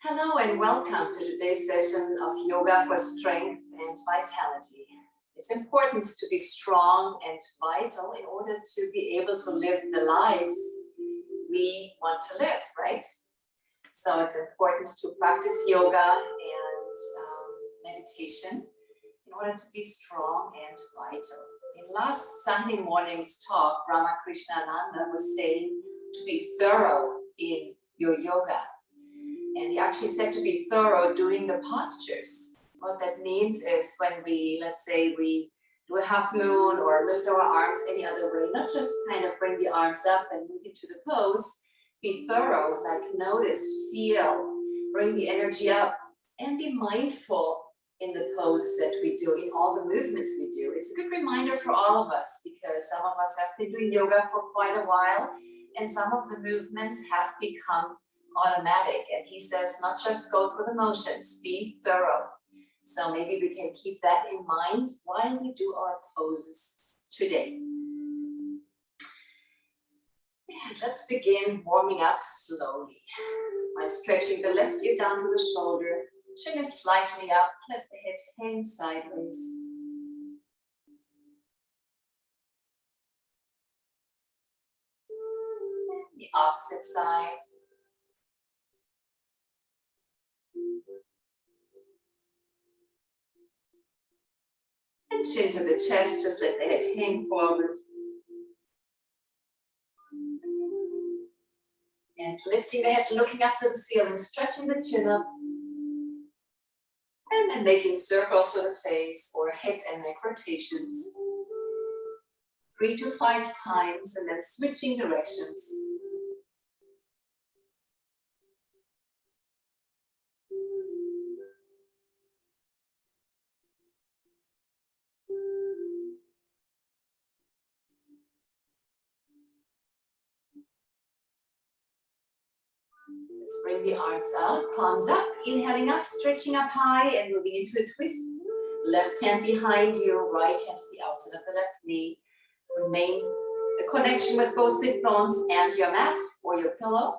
Hello and welcome to today's session of Yoga for Strength and Vitality. It's important to be strong and vital in order to be able to live the lives we want to live, right? So it's important to practice yoga and meditation in order to be strong and vital. In last Sunday morning's talk, Ramakrishna Ananda was saying to be thorough in your yoga. And he actually said to be thorough doing the postures. What that means is when we, let's say we do a half moon or lift our arms any other way, not just kind of bring the arms up and move into the pose, be thorough, like notice, feel, bring the energy up and be mindful in the pose that we do, in all the movements we do. It's a good reminder for all of us because some of us have been doing yoga for quite a while and some of the movements have become automatic, and he says not just go through the motions, be thorough. So maybe we can keep that in mind while we do our poses today. And let's begin warming up slowly by stretching the left ear down to the shoulder, chin is slightly up, let the head hang sideways. And the opposite side. And chin to the chest, just let the head hang forward. And lifting the head, looking up at the ceiling, stretching the chin up. And then making circles with the face or head and neck rotations. 3 to 5 times and then switching directions. Let's bring the arms out, palms up, inhaling up, stretching up high and moving into a twist. Left hand behind you, right hand to the outside of the left knee. Remain the connection with both sit bones and your mat or your pillow.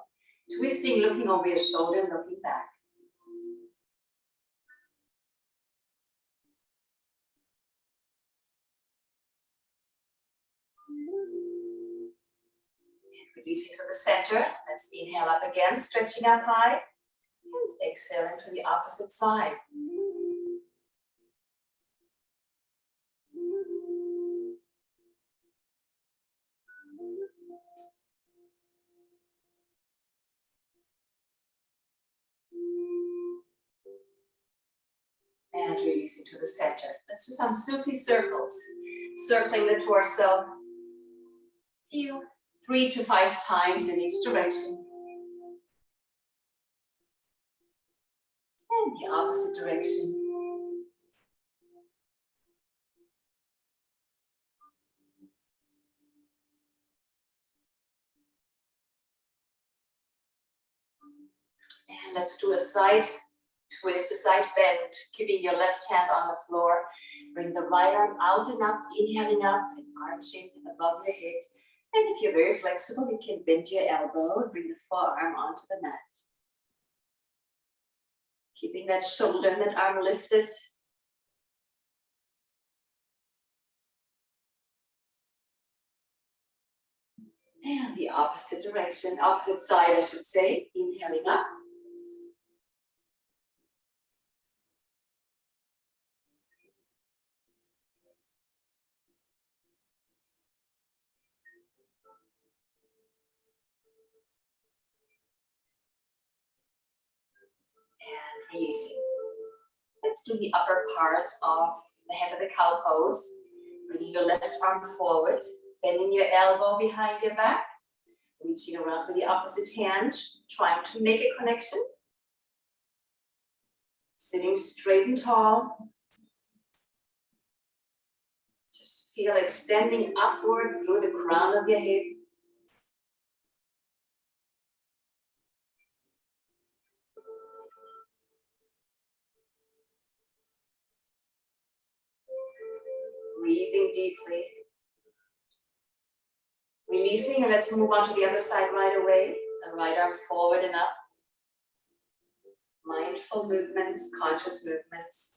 Twisting, looking over your shoulder, looking back. Releasing to the center. Let's inhale up again, stretching up high. And exhale into the opposite side. And releasing to the center. Let's do some Sufi circles. Circling the torso. 3 to 5 times in each direction. And the opposite direction. And let's do a side twist, a side bend, keeping your left hand on the floor. Bring the right arm out and up, inhaling up and arching above your head. And if you're very flexible, you can bend your elbow and bring the forearm onto the mat. Keeping that shoulder and that arm lifted. And the opposite direction, opposite side, I should say. Inhaling up. And releasing. Let's do the upper part of the head of the cow pose. Bringing your left arm forward, bending your elbow behind your back, reaching around with the opposite hand, trying to make a connection. Sitting straight and tall. Just feel extending upward through the crown of your head. Breathing deeply. Releasing, and let's move on to the other side right away. The right arm forward and up. mindful movements, conscious movements.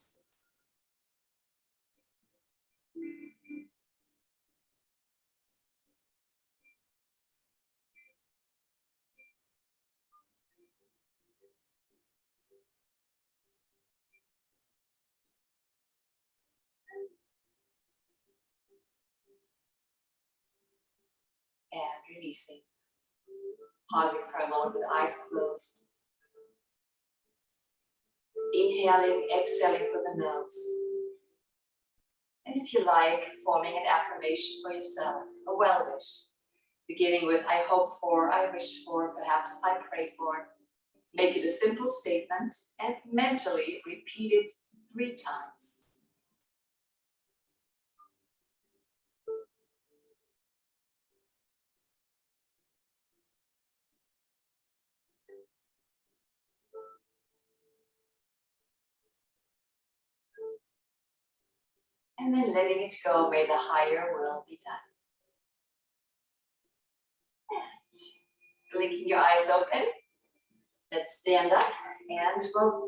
And releasing. Pausing for a moment with eyes closed. Inhaling, exhaling through the nose. And if you like, forming an affirmation for yourself, a well wish. Beginning with I hope for, I wish for, perhaps I pray for. Make it a simple statement and mentally repeat it 3 times. And then letting it go, may the higher will be done. And blinking your eyes open. Let's stand up and we'll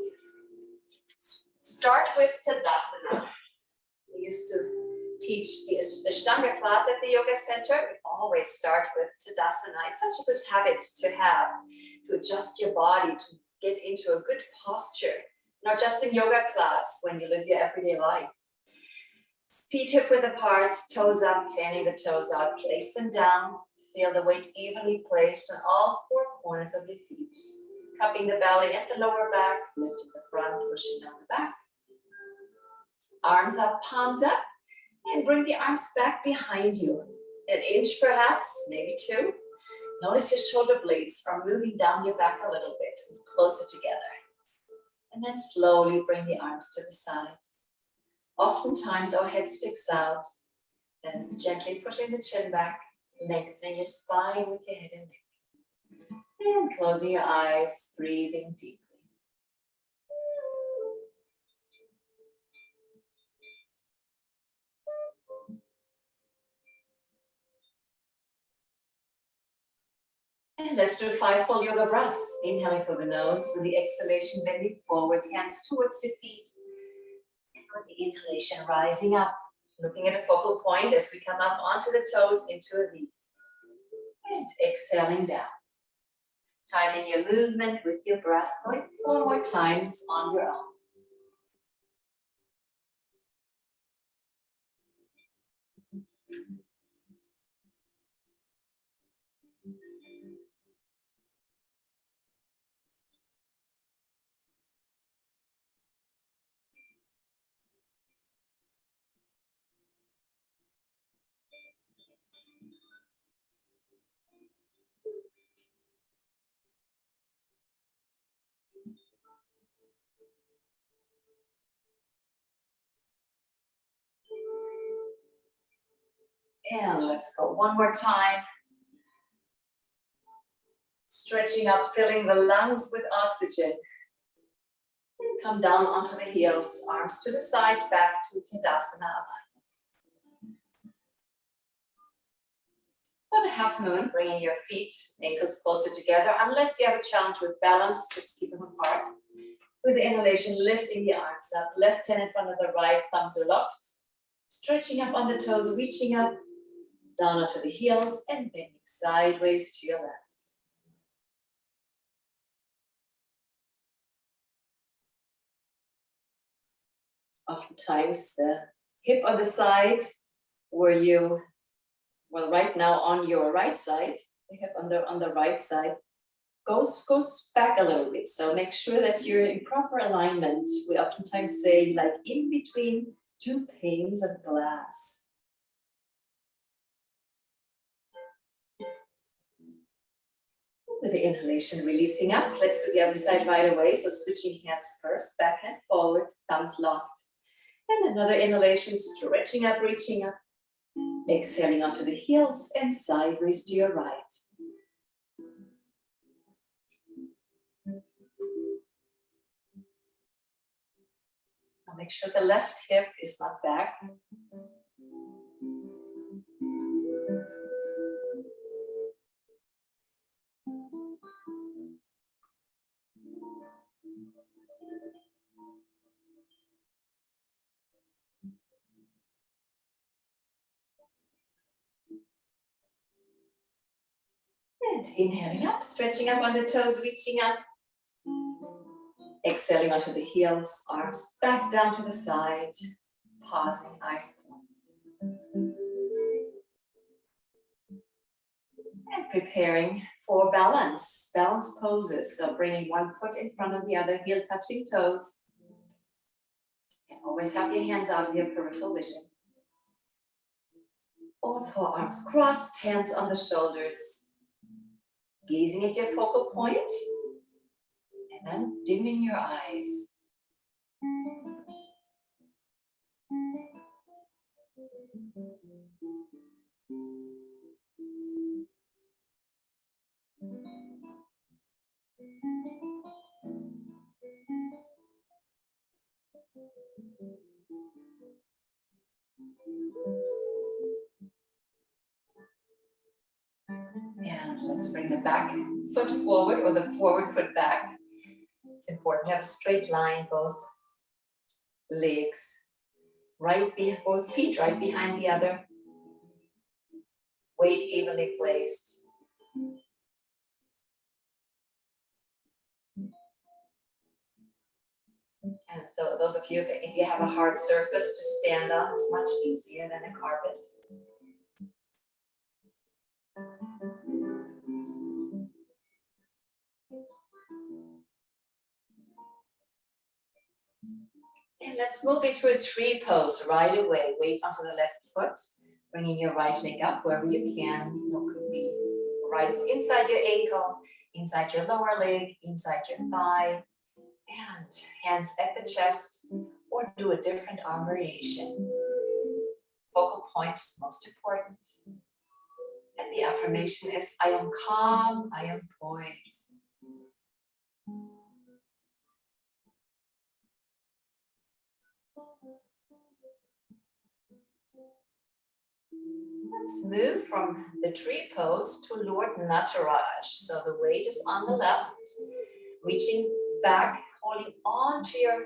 start with Tadasana. We used to teach the Ashtanga class at the Yoga Center. We always start with Tadasana. It's such a good habit to have, to adjust your body, to get into a good posture, not just in yoga class, when you live your everyday life. Feet hip width apart, toes up, fanning the toes out, place them down. Feel the weight evenly placed on all 4 corners of your feet. Cupping the belly at the lower back, lifting the front, pushing down the back. Arms up, palms up, and bring the arms back behind you. 1 inch perhaps, maybe 2. Notice your shoulder blades are moving down your back a little bit, closer together. And then slowly bring the arms to the side. Oftentimes our head sticks out, then gently pushing the chin back, lengthening your spine with your head and neck. And closing your eyes, breathing deeply. And let's do 5 full yoga breaths. Inhaling through the nose, with the exhalation bending forward, hands towards your feet. And with the inhalation rising up, looking at a focal point as we come up onto the toes into a V. And exhaling down. Timing your movement with your breath, going 4 more times on your own. And let's go 1 more time. Stretching up, filling the lungs with oxygen. And come down onto the heels, arms to the side, back to Tadasana alignment. For the half moon, bringing your feet, ankles closer together. Unless you have a challenge with balance, just keep them apart. With the inhalation, lifting the arms up, left hand in front of the right, thumbs are locked. Stretching up on the toes, reaching up, down onto the heels, and bending sideways to your left. Oftentimes the hip on the side where you, well, right now on your right side, the hip on the right side goes back a little bit. So make sure that you're in proper alignment. We oftentimes say like in between 2 panes of glass. With the inhalation, releasing up. Let's do the other side right away. So switching hands first, back hand forward, thumbs locked. And another inhalation, stretching up, reaching up. Exhaling onto the heels and sideways to your right. Now make sure the left hip is not back. inhaling up, stretching up on the toes, reaching up. Exhaling onto the heels, arms back down to the side. Pausing, eyes closed. And preparing for balance poses. So bringing one foot in front of the other, heel touching toes. And always have your hands out of your peripheral vision. All four arms crossed, hands on the shoulders. Gazing at your focal point. And then dimming your eyes. And let's bring the back foot forward or the forward foot back. It's important to have a straight line, both legs, both feet right behind the other. Weight evenly placed. And those of you, if you have a hard surface to stand on, it's much easier than a carpet. And let's move into a tree pose right away. Weight onto the left foot, bringing your right leg up wherever you can. It could be right inside your ankle, inside your lower leg, inside your thigh, and hands at the chest, or do a different arm variation. Focal point is most important. And the affirmation is, I am calm, I am poised. Let's move from the tree pose to Lord Nataraj. So the weight is on the left, reaching back, holding on to your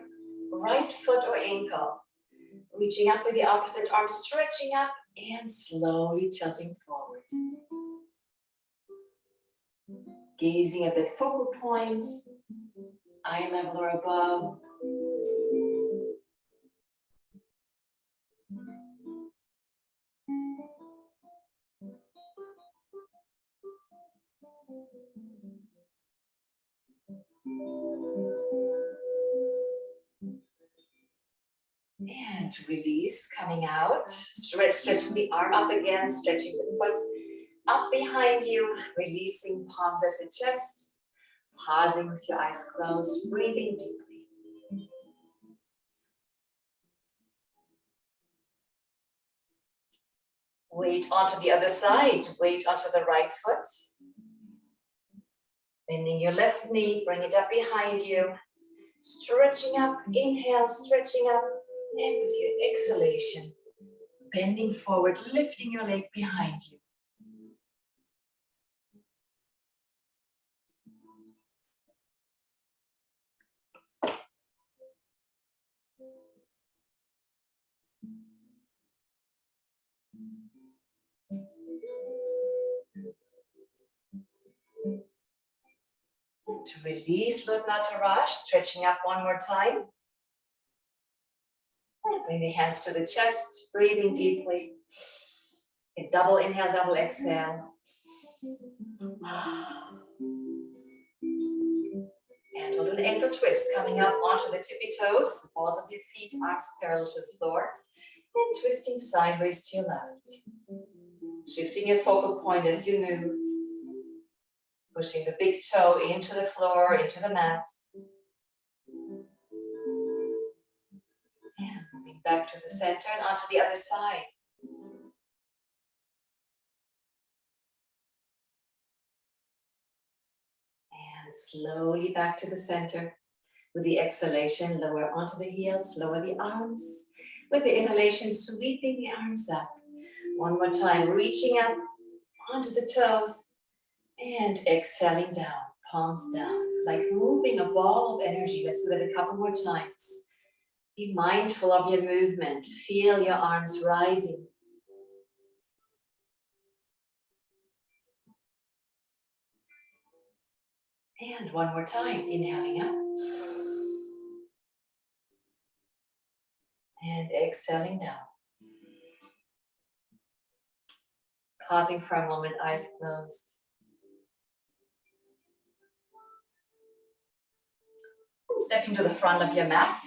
right foot or ankle. Reaching up with the opposite arm, stretching up and slowly tilting forward. Gazing at the focal point, eye level or above. And release, coming out, stretching the arm up again, stretching the foot up behind you, releasing palms at the chest, pausing with your eyes closed, breathing deeply. Weight onto the other side, weight onto the right foot. Bending your left knee, bring it up behind you, stretching up, inhale, stretching up, and with your exhalation, bending forward, lifting your leg behind you. To release Lord Nataraj, stretching up one more time. And bring the hands to the chest, breathing deeply. A double inhale, double exhale. And we'll do an ankle twist, coming up onto the tippy toes, the balls of your feet, arms parallel to the floor, and twisting sideways to your left. Shifting your focal point as you move. Pushing the big toe into the floor, into the mat. And moving back to the center and onto the other side. And slowly back to the center. With the exhalation, lower onto the heels, lower the arms. With the inhalation, sweeping the arms up. One more time, reaching up onto the toes. And exhaling down, palms down, like moving a ball of energy. Let's do it a couple more times. Be mindful of your movement. Feel your arms rising. And one more time, inhaling up. And exhaling down. Pausing for a moment, eyes closed. Stepping to the front of your mat.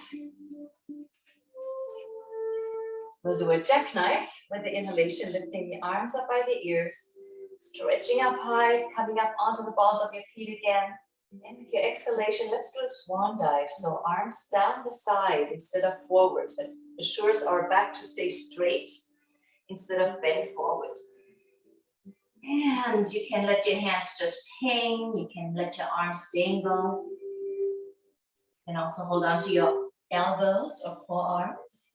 We'll do a jackknife with the inhalation, lifting the arms up by the ears, stretching up high, coming up onto the balls of your feet again. And with your exhalation, let's do a swan dive. So arms down the side instead of forward. That assures our back to stay straight instead of bent forward. And you can let your hands just hang. You can let your arms dangle. And also hold on to your elbows or forearms.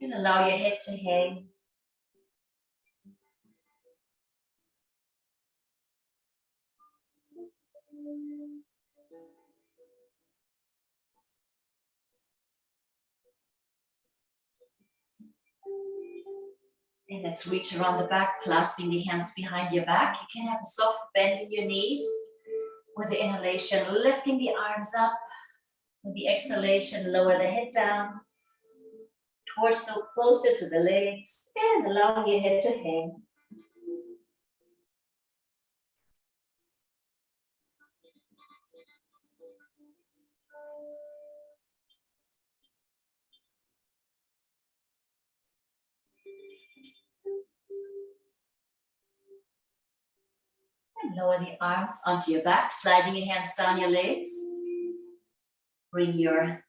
And allow your head to hang. And let's reach around the back, clasping the hands behind your back. You can have a soft bend in your knees. With the inhalation, lifting the arms up. With the exhalation, lower the head down. Torso closer to the legs. And allowing your head to hang. And lower the arms onto your back, sliding your hands down your legs. Bring your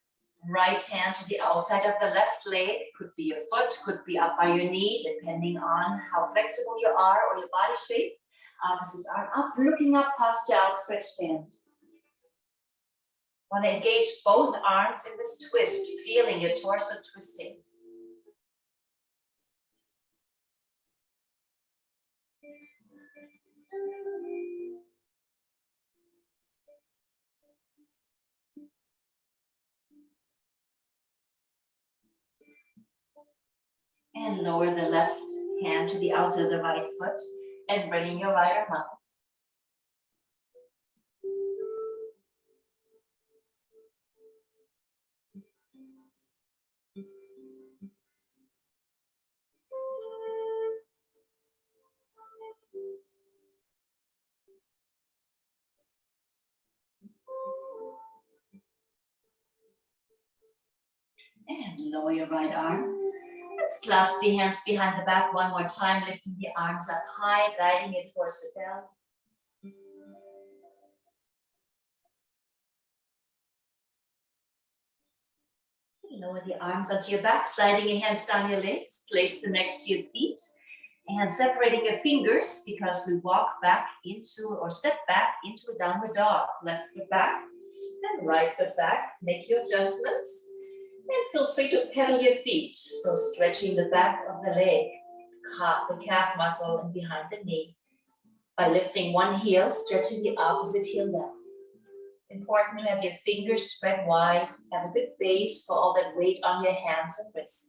right hand to the outside of the left leg. Could be your foot, could be up by your knee, depending on how flexible you are or your body shape. Opposite arm up, looking up, posture outstretched hand. Want to engage both arms in this twist, feeling your torso twisting. And lower the left hand to the outside of the right foot and bringing your right arm up. And lower your right arm. Let's clasp the hands behind the back one more time, lifting the arms up high, guiding your torso down. Lower the arms onto your back, sliding your hands down your legs. Place them next to your feet. And separating your fingers because we walk back into or step back into a downward dog. Left foot back and right foot back. Make your adjustments. And feel free to pedal your feet. So stretching the back of the leg, the calf muscle and behind the knee. By lifting one heel, stretching the opposite heel down. Important to have your fingers spread wide. Have a good base for all that weight on your hands and wrists.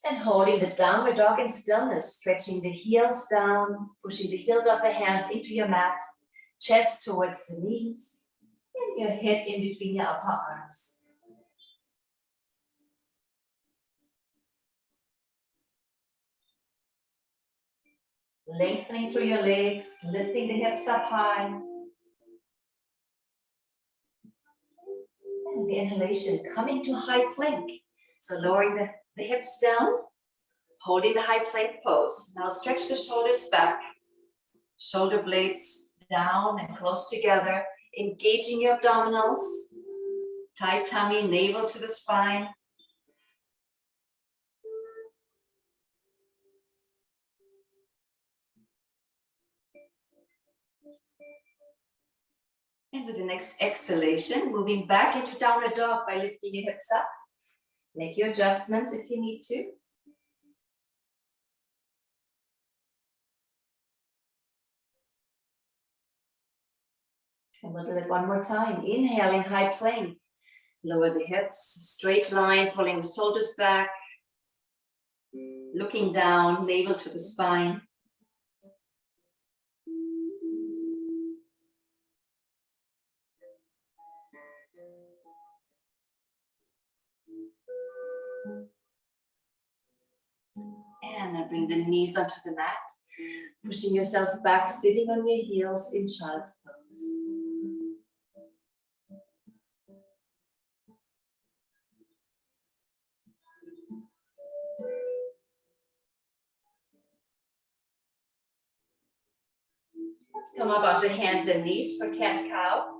And holding the downward dog in stillness, stretching the heels down, pushing the heels of the hands into your mat, chest towards the knees, and your head in between your upper arms. Lengthening through your legs, lifting the hips up high. And the inhalation, coming to high plank. So lowering the hips down, holding the high plank pose. Now stretch the shoulders back, shoulder blades down and close together, engaging your abdominals, tight tummy, navel to the spine. And with the next exhalation, moving back into downward dog by lifting your hips up. Make your adjustments if you need to. And we'll do it one more time. Inhaling, high plank. Lower the hips, straight line, pulling the shoulders back. Looking down, navel to the spine. And then bring the knees onto the mat. Pushing yourself back, sitting on your heels in child's pose. Let's come up onto hands and knees for cat-cow.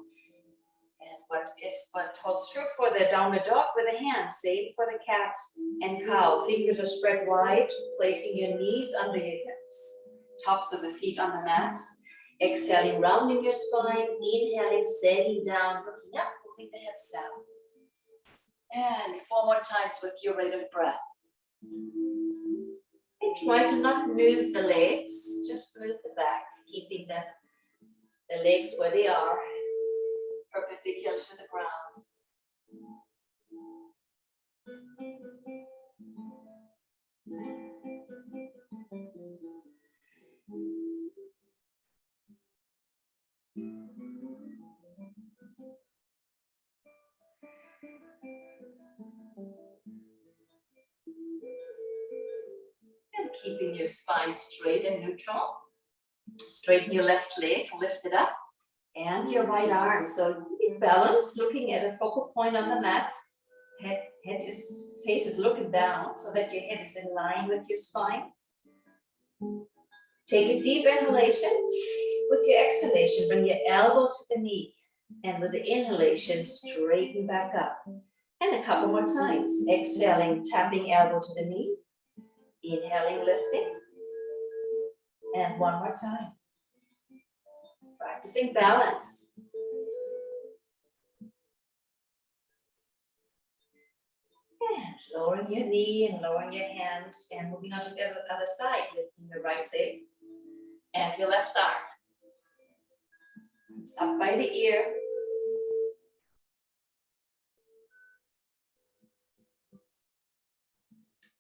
And what holds true for the downward dog with the hands, same for the cat and cow. Fingers are spread wide, placing your knees under your hips, tops of the feet on the mat. Exhaling, rounding your spine, inhaling, sagging down, looking up, moving the hips out. And 4 more times with your rate of breath. And try to not move the legs, just move the back, keeping the legs where they are, perpendicular to the ground. And keeping your spine straight and neutral. Straighten your left leg, lift it up, and your right arm. So be balanced, looking at a focal point on the mat. Face is looking down so that your head is in line with your spine. Take a deep inhalation. With your exhalation, bring your elbow to the knee. And with the inhalation, straighten back up. And a couple more times. Exhaling, tapping elbow to the knee. Inhaling, lifting. And one more time. Practicing balance. And lowering your knee and lowering your hand and moving on to the other side, lifting your right leg and your left arm. It's up by the ear.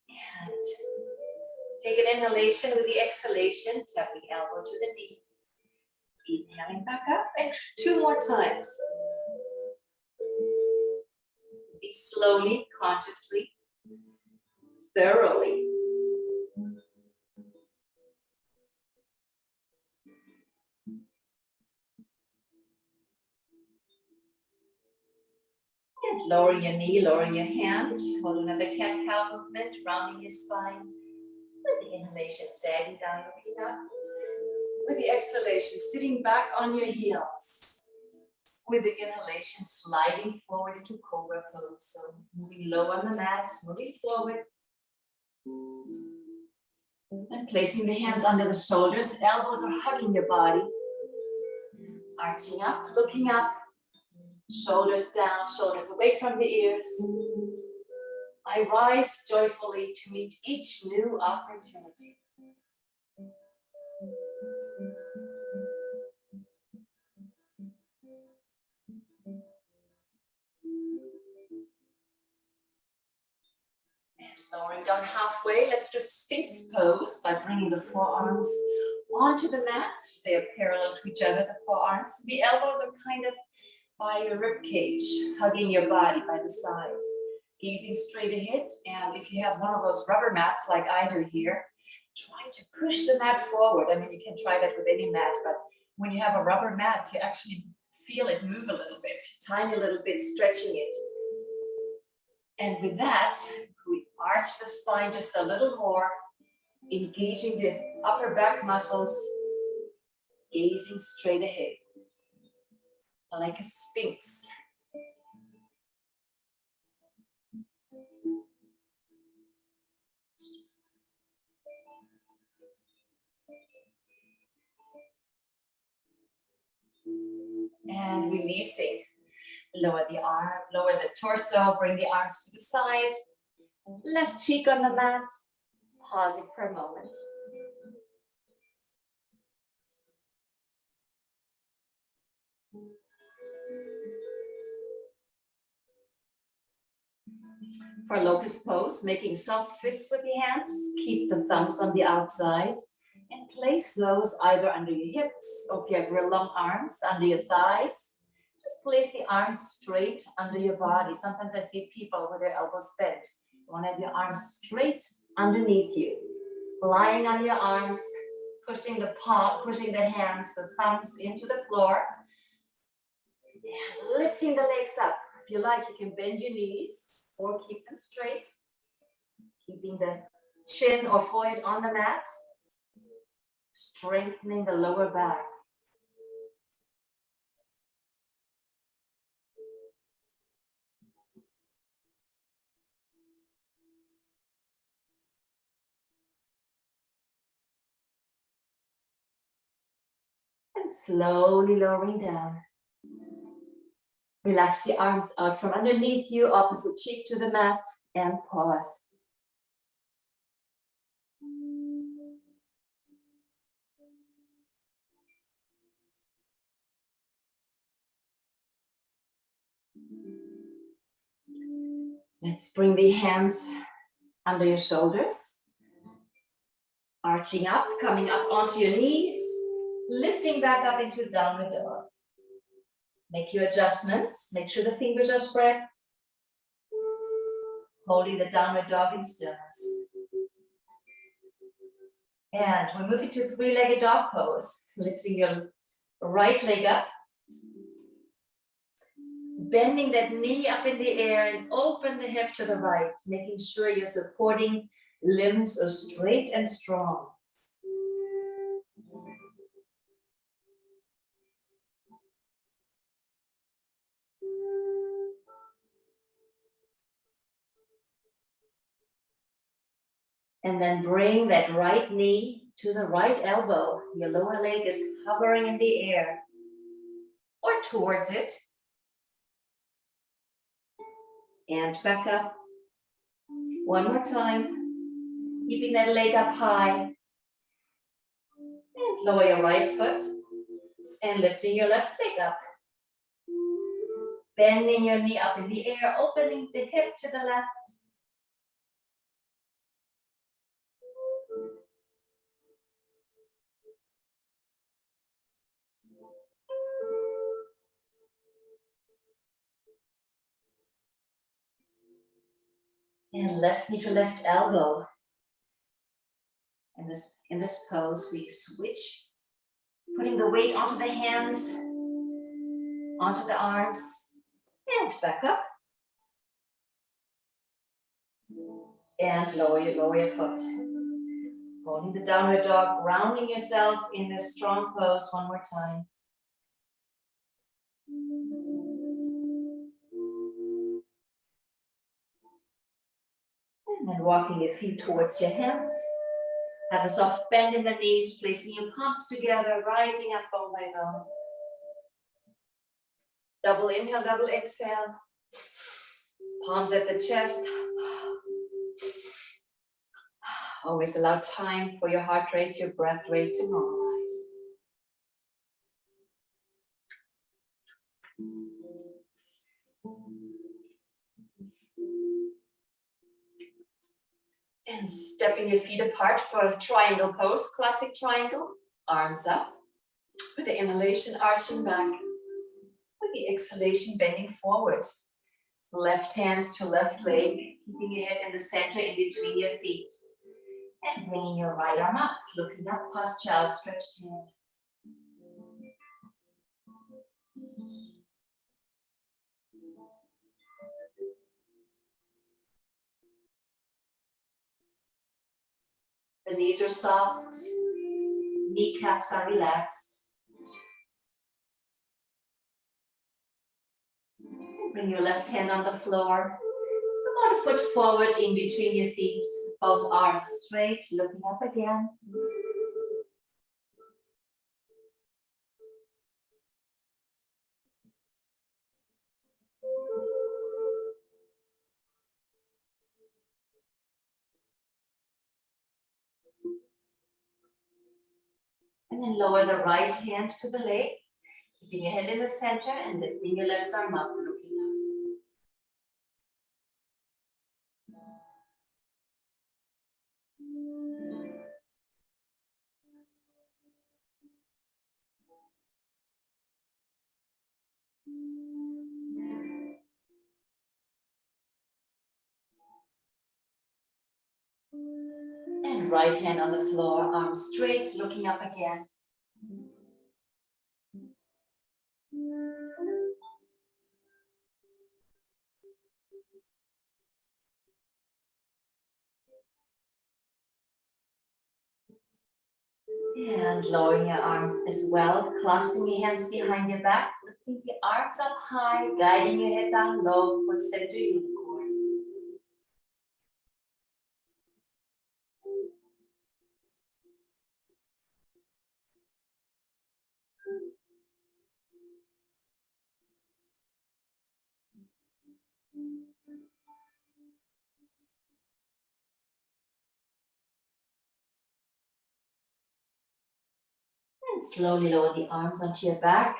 And take an inhalation with the exhalation, tapping elbow to the knee. Inhaling back up and 2 more times. Breathe slowly, consciously, thoroughly. And lower your knee, lower your hand. Hold another cat-cow movement, rounding your spine. With the inhalation, sagging down, looking up. With the exhalation, sitting back on your heels. With the inhalation, sliding forward into cobra pose. So moving low on the mat, moving forward. And placing the hands under the shoulders. Elbows are hugging your body. Arching up, looking up. Shoulders down, shoulders away from the ears. I rise joyfully to meet each new opportunity. And lowering down halfway, let's do Sphinx pose by bringing the forearms onto the mat. They are parallel to each other, the forearms. The elbows are kind of by your rib cage, hugging your body by the side. Gazing straight ahead, and if you have one of those rubber mats like I do here, try to push the mat forward. I mean, you can try that with any mat, but when you have a rubber mat, you actually feel it move a little bit, tiny little bit, stretching it. And with that, we arch the spine just a little more, engaging the upper back muscles, gazing straight ahead, like a sphinx. And releasing. Lower the arm, lower the torso, bring the arms to the side. Left cheek on the mat. Pausing for a moment. For locust pose, making soft fists with the hands, keep the thumbs on the outside and place those either under your hips or if you have real long arms, under your thighs. Just place the arms straight under your body. Sometimes I see people with their elbows bent. You want to have your arms straight underneath you. Lying on your arms, pushing the hands, the thumbs into the floor. And lifting the legs up. If you like, you can bend your knees or keep them straight. Keeping the chin or forehead on the mat. Strengthening the lower back. And slowly lowering down. Relax the arms out from underneath you, opposite cheek to the mat, and pause. Let's bring the hands under your shoulders. Arching up, coming up onto your knees, lifting back up into downward dog. Make your adjustments. Make sure the fingers are spread. Holding the downward dog in stillness. And we're moving to three-legged dog pose. Lifting your right leg up. Bending that knee up in the air and open the hip to the right, making sure your supporting limbs are straight and strong. And then bring that right knee to the right elbow. Your lower leg is hovering in the air or towards it. And back up. One more time. Keeping that leg up high. And lower your right foot. And lifting your left leg up. Bending your knee up in the air, opening the hip to the left. And left knee to left elbow. In this pose, we switch, putting the weight onto the hands, onto the arms, and back up. And lower your foot. Holding the downward dog, grounding yourself in this strong pose one more time. And then walking your feet towards your hands. Have a soft bend in the knees, placing your palms together, rising up bone by bone. Double inhale, double exhale. Palms at the chest. Always allow time for your heart rate, your breath rate to normalize. And stepping your feet apart for a triangle pose, classic triangle. Arms up. With the inhalation, arching back. With the exhalation, bending forward. Left hand to left leg, keeping your head in the center in between your feet. And bringing your right arm up, looking up past child stretched hand. The knees are soft, kneecaps are relaxed. Bring your left hand on the floor. About a foot forward in between your feet. Both arms straight, looking up again. And then lower the right hand to the leg. Keeping your head in the center and lifting your left arm up, looking up. And right hand on the floor, arms straight, looking up again. And lowering your arm as well, clasping your hands behind your back, lifting the arms up high, guiding your head down low for center unicorn. And slowly lower the arms onto your back.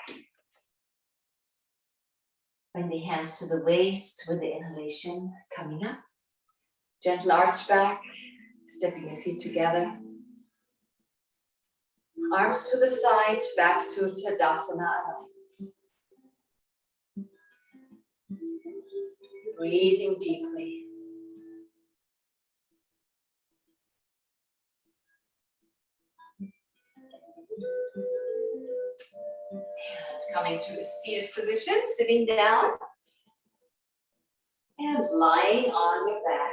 Bring the hands to the waist with the inhalation coming up. Gentle arch back, stepping your feet together. Arms to the side, back to Tadasana alignment. Breathing deeply. And coming to a seated position, sitting down. And lying on your back.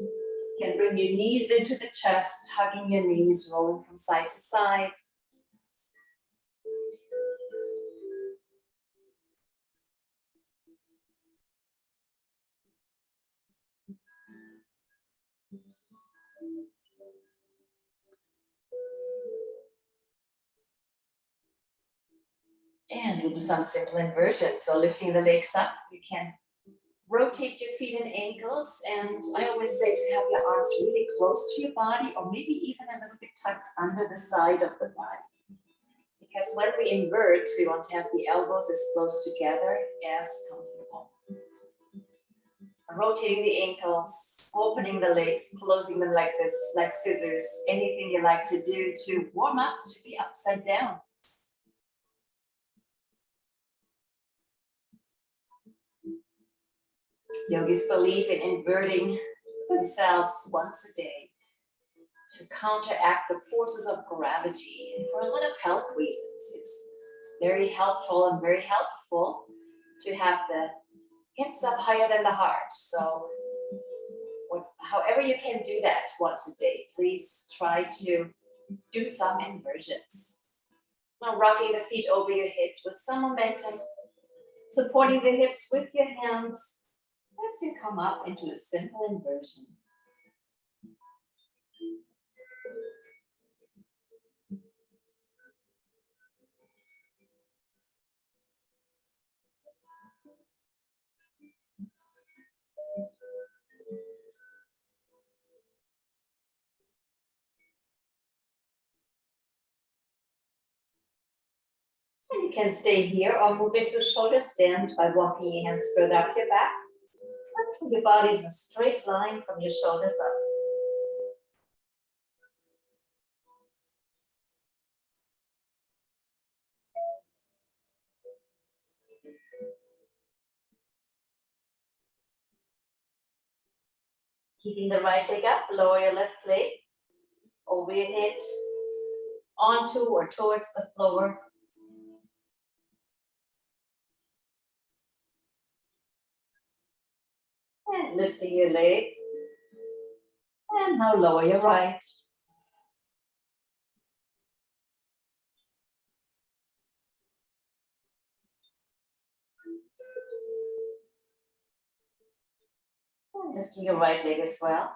You can bring your knees into the chest, hugging your knees, rolling from side to side. And we'll do some simple inversions. So lifting the legs up, you can rotate your feet and ankles. And I always say to have your arms really close to your body, or maybe even a little bit tucked under the side of the body. Because when we invert, we want to have the elbows as close together as comfortable. Rotating the ankles, opening the legs, closing them like this, like scissors. Anything you like to do to warm up to be upside down. Yogis believe in inverting themselves once a day to counteract the forces of gravity. And for a lot of health reasons, it's very helpful and very healthful to have the hips up higher than the heart. So however you can do that once a day, please try to do some inversions. Now rocking the feet over your head with some momentum, supporting the hips with your hands as you come up into a simple inversion. And you can stay here or move into a shoulder stand by walking your hands further up your back until your body is in a straight line from your shoulders up. Keeping the right leg up, lower your left leg over your head, onto or towards the floor. And lifting your leg. And now lower your right. And lifting your right leg as well.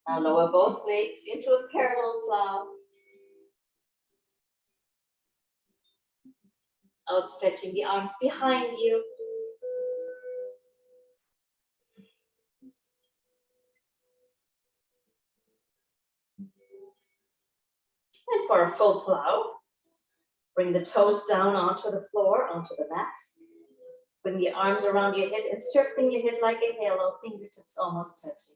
Now lower both legs into a parallel plow. Outstretching the arms behind you. And for a full plow, bring the toes down onto the floor, onto the mat. Bring the arms around your head, encircling your head like a halo, fingertips almost touching.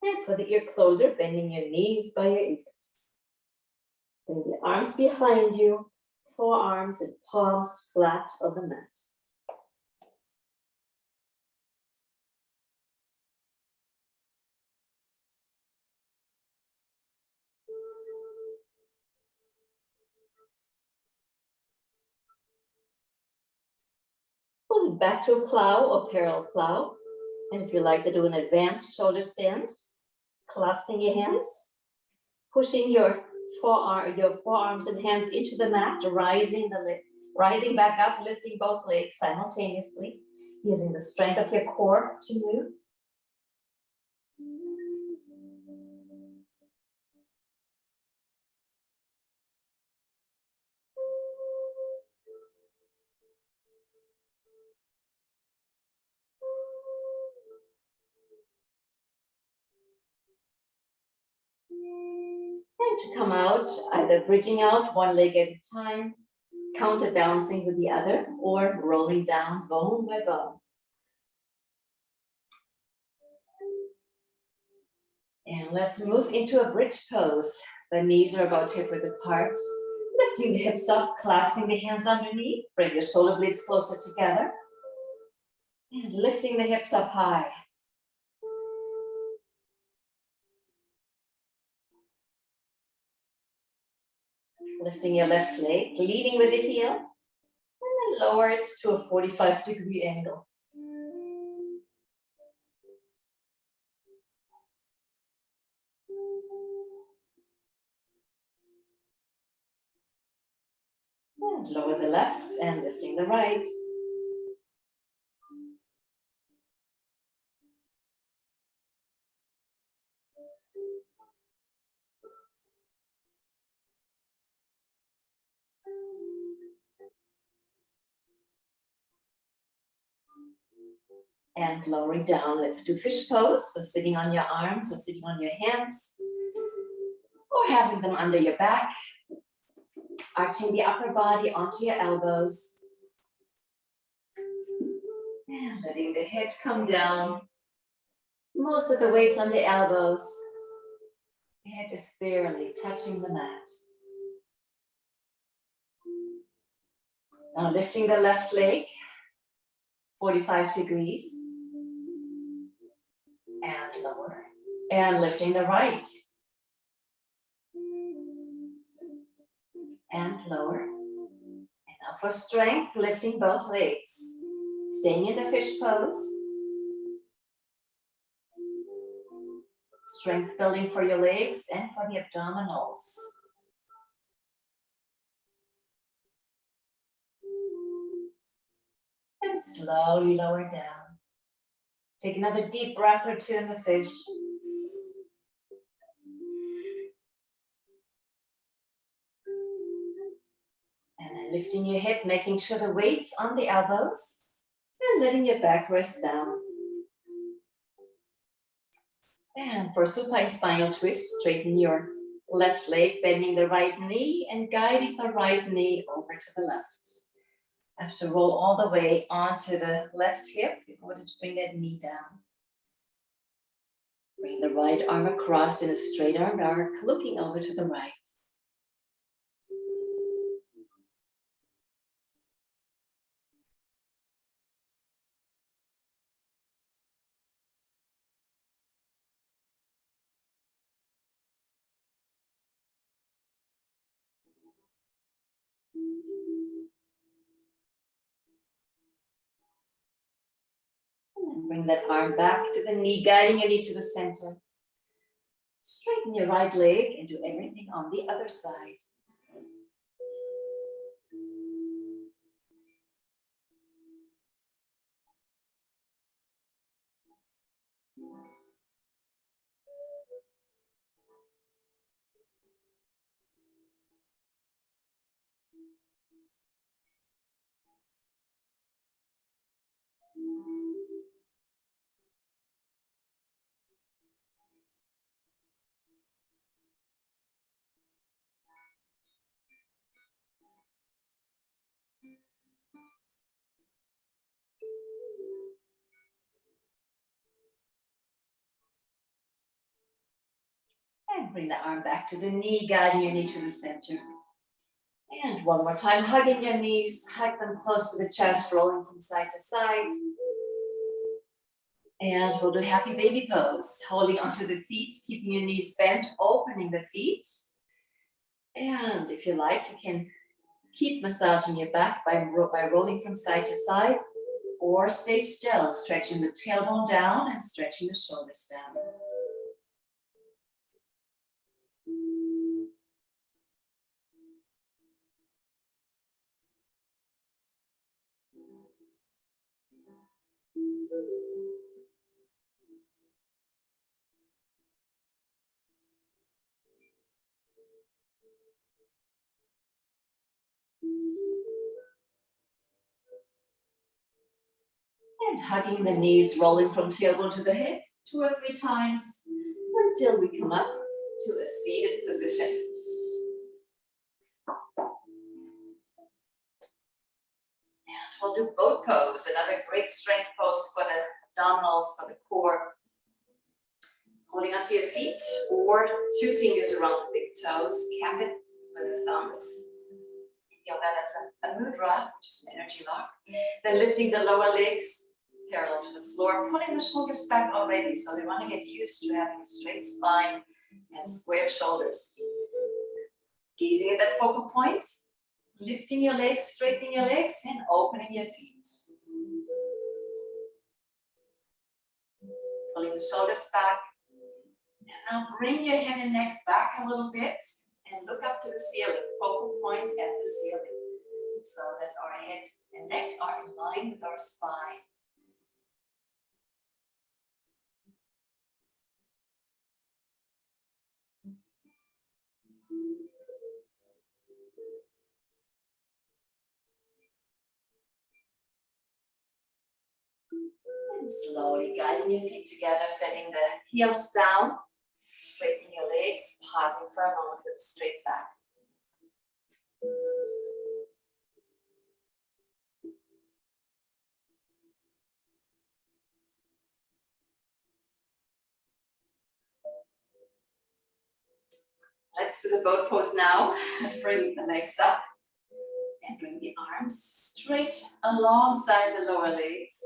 And put the ear closer, bending your knees by your ears. Bring the arms behind you, forearms and palms flat on the mat. Move back to a plow or parallel plow. And if you like to do an advanced shoulder stand, clasping your hands, pushing your forearms and hands into the mat, rising back up, lifting both legs simultaneously, using the strength of your core to move. And to come out, either bridging out one leg at a time, counterbalancing with the other, or rolling down bone by bone. And let's move into a bridge pose. The knees are about hip-width apart. Lifting the hips up, clasping the hands underneath. Bring your shoulder blades closer together. And lifting the hips up high. Lifting your left leg, leading with the heel. And then lower it to a 45-degree angle. And lower the left and lifting the right. And lowering down, let's do fish pose. So sitting on your arms or sitting on your hands, or having them under your back. Arching the upper body onto your elbows. And letting the head come down. Most of the weight's on the elbows. The head is barely touching the mat. Now lifting the left leg, 45 degrees. And lower. And lifting the right. And lower. And now for strength, lifting both legs. Staying in the fish pose. Strength building for your legs and for the abdominals. And slowly lower down. Take another deep breath or two in the fish. And then lifting your hip, making sure the weight's on the elbows. And letting your back rest down. And for supine spinal twist, straighten your left leg, bending the right knee and guiding the right knee over to the left. Have to roll all the way onto the left hip in order to bring that knee down. Bring the right arm across in a straight arm arc, looking over to the right. And bring that arm back to the knee, guiding your knee to the center. Straighten your right leg and do everything on the other side. bring the arm back to the knee, guiding your knee to the center. And one more time, hugging your knees, hug them close to the chest, rolling from side to side. And we'll do happy baby pose, holding onto the feet, keeping your knees bent, opening the feet. And if you like, you can keep massaging your back by rolling from side to side, or stay still, stretching the tailbone down and stretching the shoulders down. And hugging the knees, rolling from tailbone to the hip 2 or 3 times until we come up to a seated position. And we'll do boat pose, another great strength pose for the abdominals, for the core. Holding onto your feet or 2 fingers around the big toes, cap it with the thumbs. Yoga, that's a mudra, which is an energy lock. Then lifting the lower legs parallel to the floor, pulling the shoulders back already. So they want to get used to having a straight spine and squared shoulders. Gazing at that focal point, lifting your legs, straightening your legs, and opening your feet. Pulling the shoulders back. And now bring your head and neck back a little bit and look up to the ceiling, focal point at the ceiling, so that our head and neck are in line with our spine. And slowly guiding your feet together, setting the heels down, straightening your legs, pausing for a moment with a straight back. Let's do the boat pose now. Bring the legs up and bring the arms straight alongside the lower legs.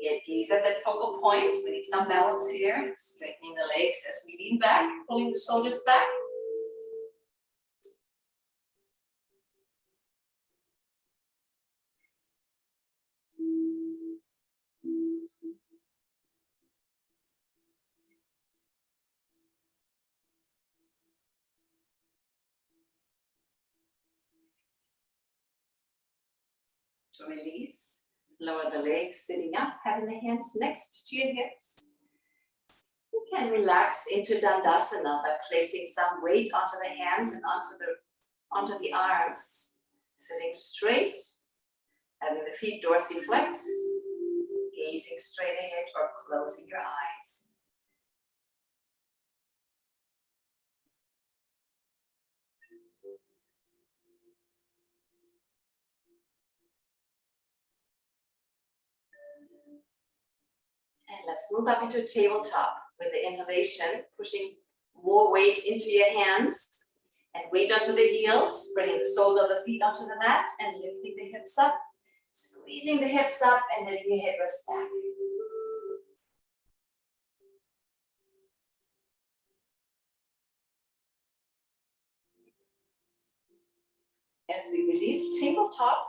Get gaze at that focal point. We need some balance here. Straightening the legs as we lean back, pulling the shoulders back. To release, lower the legs, sitting up, having the hands next to your hips. You can relax into Dandasana by placing some weight onto the hands and onto the arms. Sitting straight, having the feet dorsiflexed, gazing straight ahead or closing your eyes. And let's move up into tabletop with the inhalation, pushing more weight into your hands and weight onto the heels, bringing the soles of the feet onto the mat and lifting the hips up, squeezing the hips up and letting your head rest back. As we release tabletop,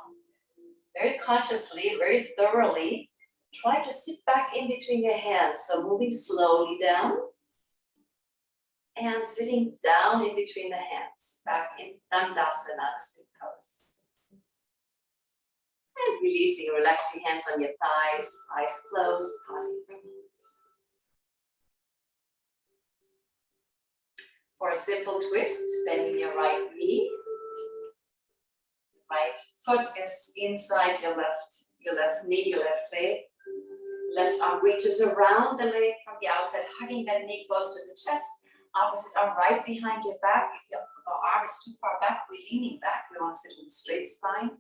very consciously, very thoroughly, try to sit back in between your hands. So moving slowly down and sitting down in between the hands, back in Dandasana, stick pose. And releasing, relaxing hands on your thighs, eyes closed, pausing for a moment. For a simple twist, bending your right knee. Right foot is inside your left knee, your left leg. Left arm reaches around the leg from the outside, hugging that knee close to the chest. Opposite arm right behind your back. If your arm is too far back, we're leaning back. We want to sit with a straight spine,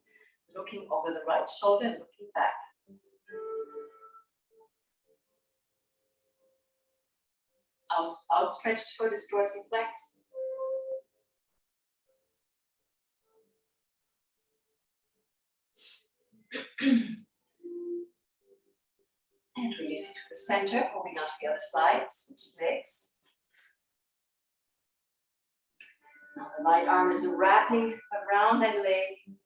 looking over the right shoulder, looking back. Outstretched foot is dorsiflexed. And release it to the center, moving on to the other side, switch legs. Now the right arm is wrapping around that leg.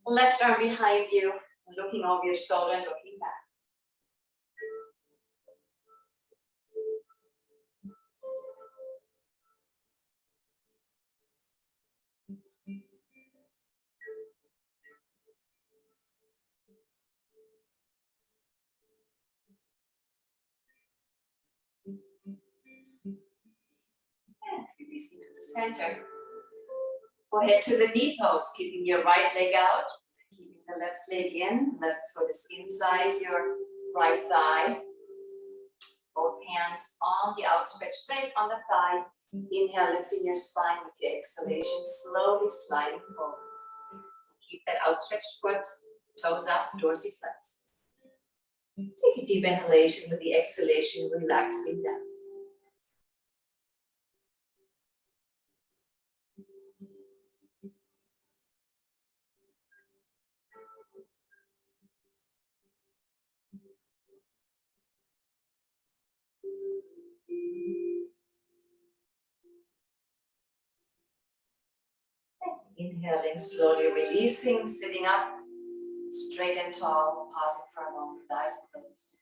Left arm behind you, looking over your shoulder and looking back. And releasing to the center. Forehead to the knee pose, keeping your right leg out, keeping the left leg in. Left foot is inside your right thigh. Both hands on the outstretched leg on the thigh. Inhale, lifting your spine with your exhalation, slowly sliding forward. Keep that outstretched foot, toes up, dorsiflexed. Take a deep inhalation with the exhalation, relaxing down. Inhaling, slowly releasing, sitting up, straight and tall, pausing for a moment, eyes closed.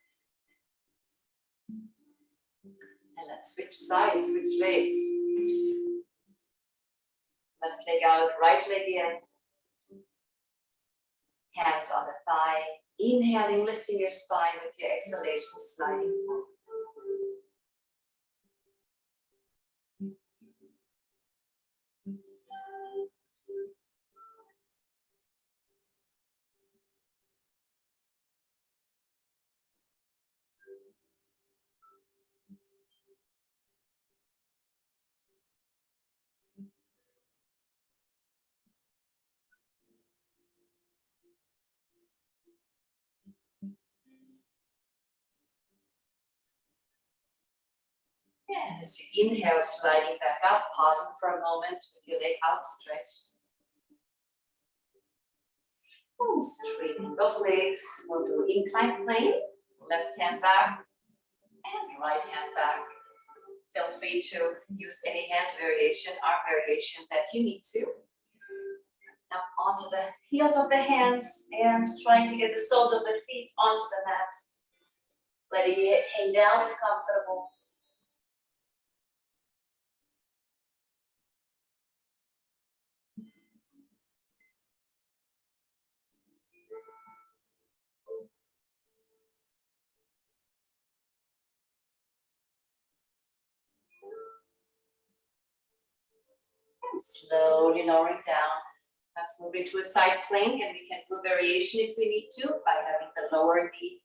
And let's switch sides, switch legs. Left leg out, right leg in. Hands on the thigh. Inhaling, lifting your spine with your exhalation, sliding forward. And as you inhale, sliding back up, pausing for a moment with your leg outstretched. And straighten both legs. We'll do inclined plane. Left hand back and right hand back. Feel free to use any hand variation, arm variation that you need to. Up onto the heels of the hands and trying to get the soles of the feet onto the mat. Letting your head hang down if comfortable. And slowly lowering down. Let's move into a side plank, and we can do variation if we need to by having the lower knee,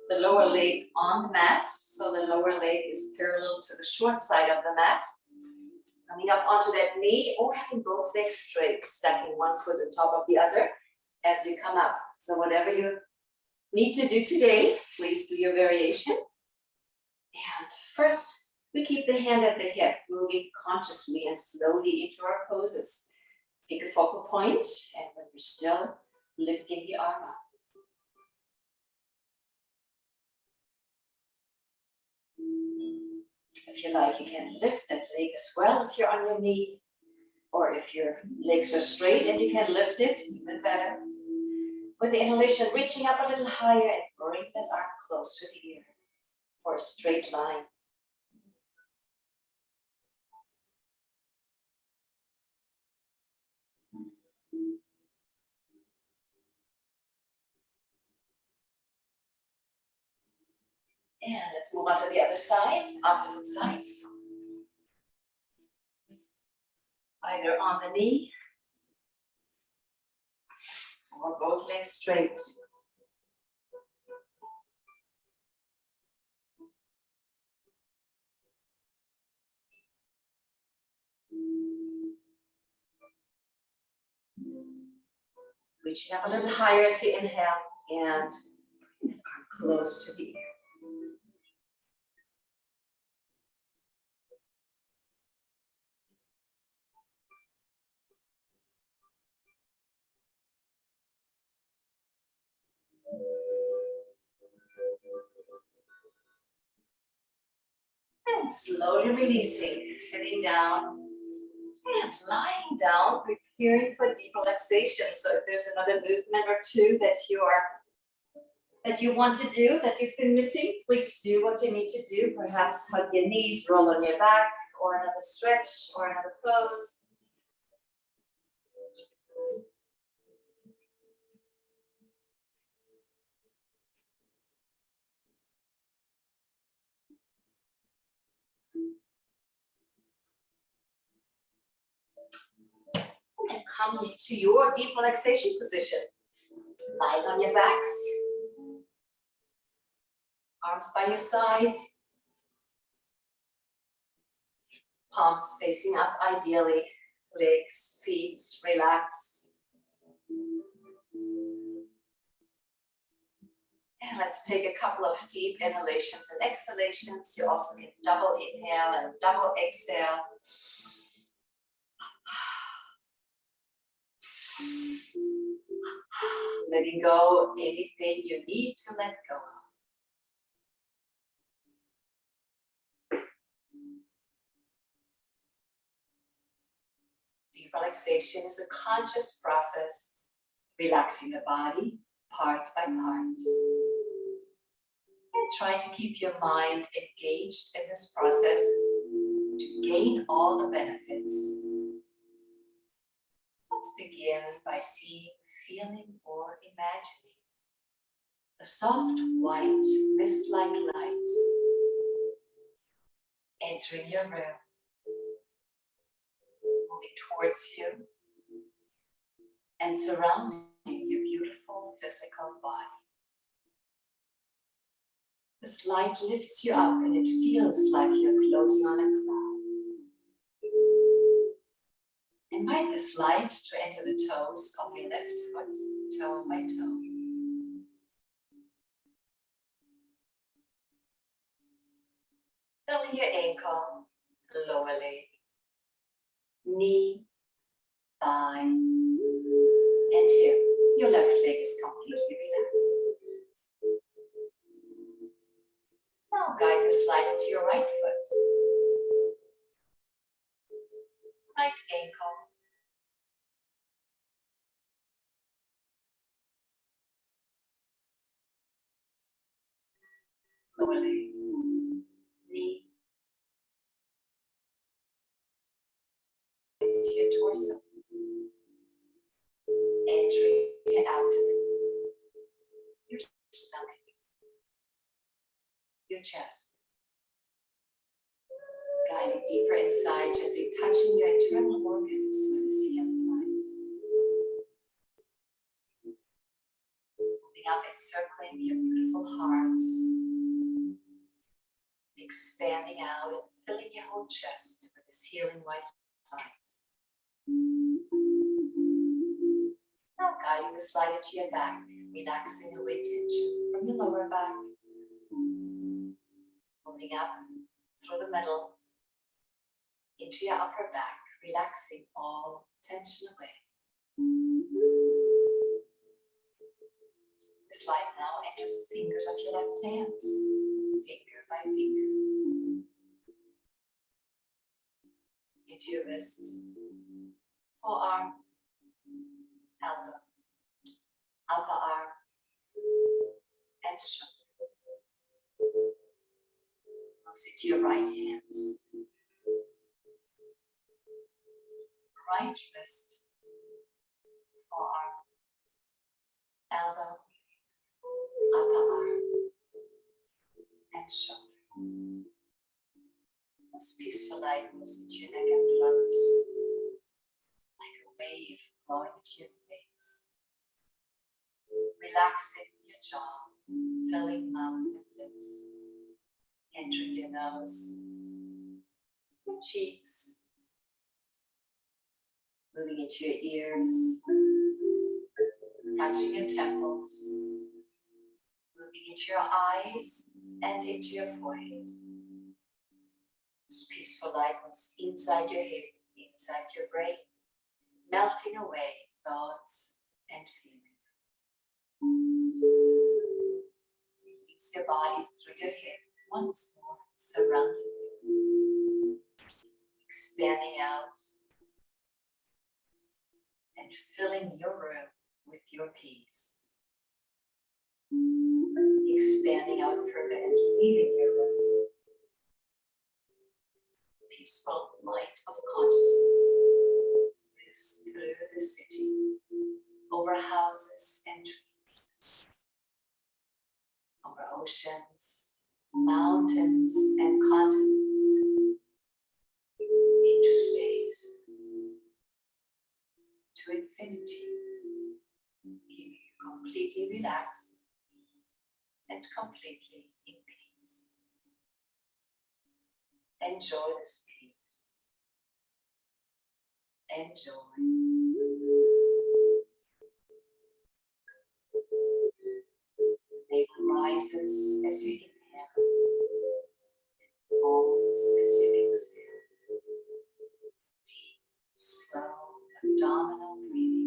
the lower leg on the mat. So the lower leg is parallel to the short side of the mat. Coming up onto that knee or having both legs straight, stacking one foot on top of the other as you come up. So whatever you need to do today, please do your variation. And first, we keep the hand at the hip, moving consciously and slowly into our poses. Pick a focal point, and when we're still, lifting the arm up. If you like, you can lift that leg as well if you're on your knee, or if your legs are straight and you can lift it, even better. With the inhalation, reaching up a little higher and bring that arm close to the ear for a straight line. And let's move on to the other side, opposite side. Either on the knee or both legs straight. Reaching up a little higher as you inhale and arm close to the ear. And slowly releasing, sitting down and lying down, preparing for deep relaxation. So if there's another movement or two that you want to do, that you've been missing, please do what you need to do. Perhaps hug your knees, roll on your back, or another stretch, or another pose. And come to your deep relaxation position. Lying on your backs, arms by your side, palms facing up ideally, legs, feet relaxed. And let's take a couple of deep inhalations and exhalations. You also can double inhale and double exhale. Letting go anything you need to let go of. Deep relaxation is a conscious process, relaxing the body part by part. And try to keep your mind engaged in this process to gain all the benefits. Let's begin by seeing, feeling, or imagining a soft white mist-like light entering your room, moving towards you and surrounding your beautiful physical body. This light lifts you up and it feels like you're floating on a cloud. Invite this light to enter the toes of your left foot, toe by toe. Filling your ankle, lower leg, knee, thigh, and hip. Your left leg is completely relaxed. Now guide the slide into your right foot. Right ankle. Lower leg. Knee. Into your torso. Entering your abdomen. Your stomach. Your chest. Guiding deeper inside, gently touching your internal organs with this healing light. Moving up, encircling your beautiful heart. Expanding out and filling your whole chest with this healing white light. Now guiding this light into your back, relaxing away tension from your lower back. Moving up through the middle, into your upper back, relaxing all tension away. This light now enters the fingers of your left hand, finger by finger. Into your wrist, forearm, elbow, upper arm, and shoulder. Moves into your right hand. Right wrist, forearm, elbow, upper arm, and shoulder. This peaceful light moves into your neck and throat, like a wave flowing into your face. Relaxing your jaw, filling mouth and lips, entering your nose, your cheeks, moving into your ears, touching your temples, moving into your eyes and into your forehead. This peaceful light moves inside your head, inside your brain, melting away thoughts and feelings. Release your body through your head once more, surrounding you. expanding out and filling your room with your peace. Expanding out further and leaving your room. Peaceful light of consciousness moves through the city, over houses and trees, over oceans, mountains and continents, into space, to infinity, keeping you completely relaxed and completely in peace. Enjoy this peace. Enjoy. It rises as you inhale, falls as you exhale. Deep, slow, abdominal breathing.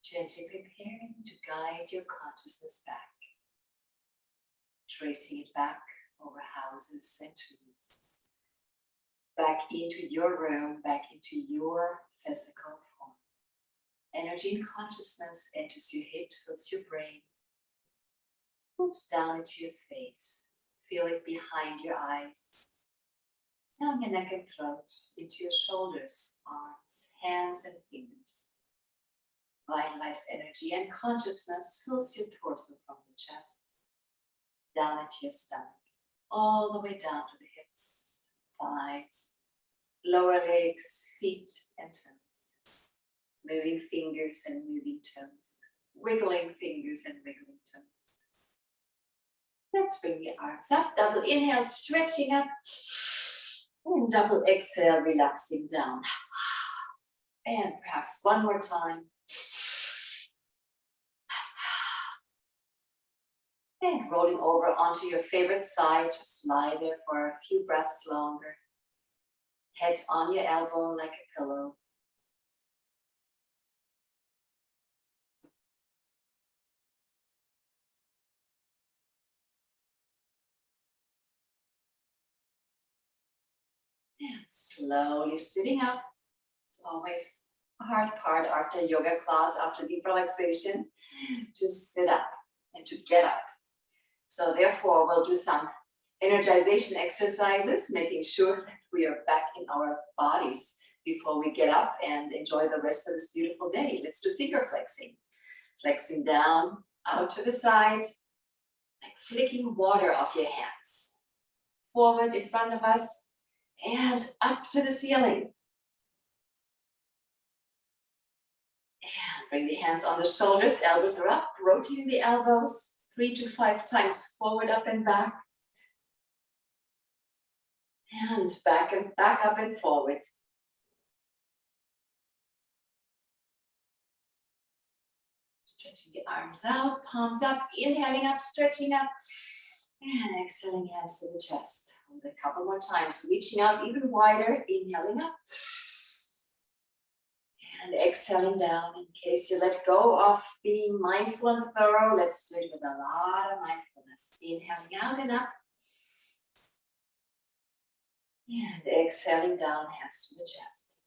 Gently preparing to guide your consciousness back, tracing it back over houses and trees, back into your room, back into your physical form. Energy and consciousness enters your head, fills your brain, moves down into your face. Feel it behind your eyes, down your neck and throat, into your shoulders, arms, hands and fingers. Vitalized energy and consciousness fills your torso from the chest, down into your stomach, all the way down to the hips, thighs, lower legs, feet and toes. Moving fingers and moving toes, wiggling fingers and wiggling toes. Let's bring the arms up, double inhale, stretching up, and double exhale, relaxing down. And perhaps one more time. And rolling over onto your favorite side, just lie there for a few breaths longer. Head on your elbow like a pillow. And slowly sitting up. It's always a hard part after a yoga class, after deep relaxation, to sit up and to get up. So therefore, we'll do some energization exercises, making sure that we are back in our bodies before we get up and enjoy the rest of this beautiful day. Let's do finger flexing. Flexing down, out to the side, like flicking water off your hands. Forward in front of us and up to the ceiling. And bring the hands on the shoulders, elbows are up, rotating the elbows 3 to 5 times forward, up and back. And back up and forward. Stretching the arms out, palms up, inhaling up, stretching up. And exhaling, hands to the chest. Hold it a couple more times, reaching out even wider, inhaling up. And exhaling down. In case you let go of being mindful and thorough, let's do it with a lot of mindfulness. Inhaling out and up. And exhaling down, hands to the chest.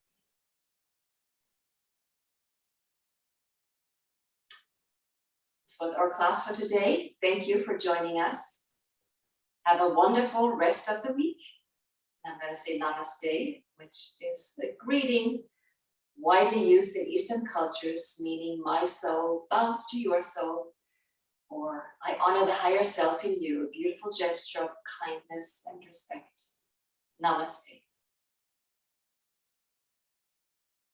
This was our class for today. Thank you for joining us. Have a wonderful rest of the week. And I'm going to say namaste, which is the greeting widely used in Eastern cultures, meaning my soul bows to your soul, or I honor the higher self in you, a beautiful gesture of kindness and respect. Namaste.